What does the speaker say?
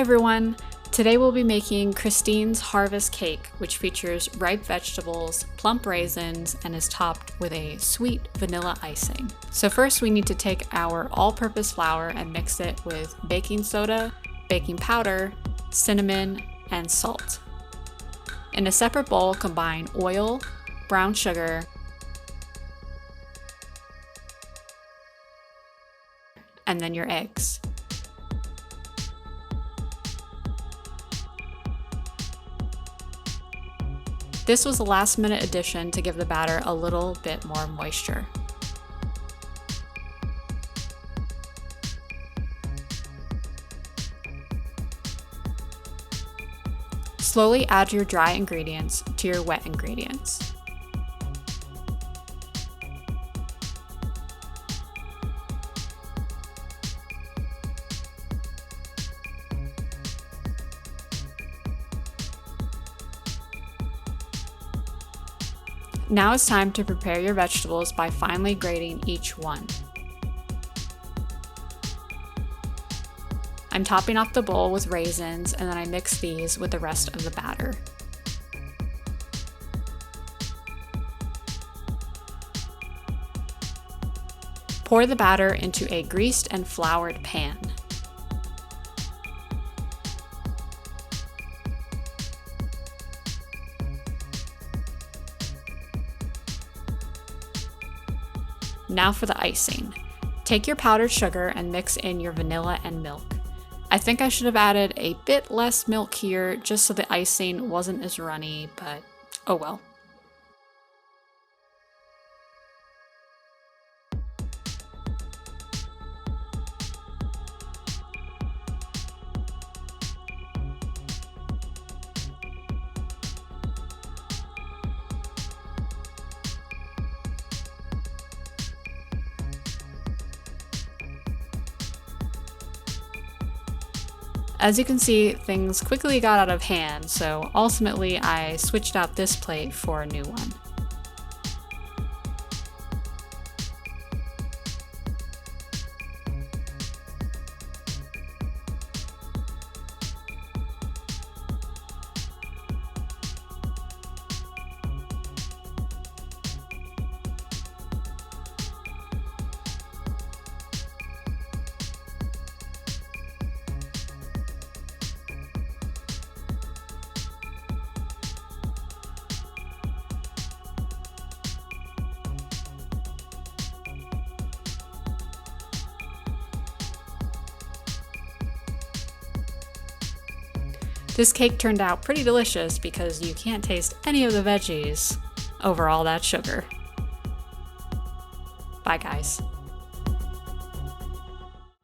everyone! Today we'll be making Christine's Harvest Cake, which features ripe vegetables, plump raisins, and is topped with a sweet vanilla icing. So first we need to take our all-purpose flour and mix it with baking soda, baking powder, cinnamon, and salt. In a separate bowl, combine oil, brown sugar, and then your eggs. This was a last-minute addition to give the batter a little bit more moisture. Slowly add your dry ingredients to your wet ingredients. Now it's time to prepare your vegetables by finely grating each one. I'm topping off the bowl with raisins, and then I mix these with the rest of the batter. Pour the batter into a greased and floured pan. Now for the icing. Take your powdered sugar and mix in your vanilla and milk. I think I should have added a bit less milk here just so the icing wasn't as runny, but oh well. As you can see, things quickly got out of hand, so ultimately I switched out this plate for a new one. This cake turned out pretty delicious because you can't taste any of the veggies over all that sugar. Bye guys.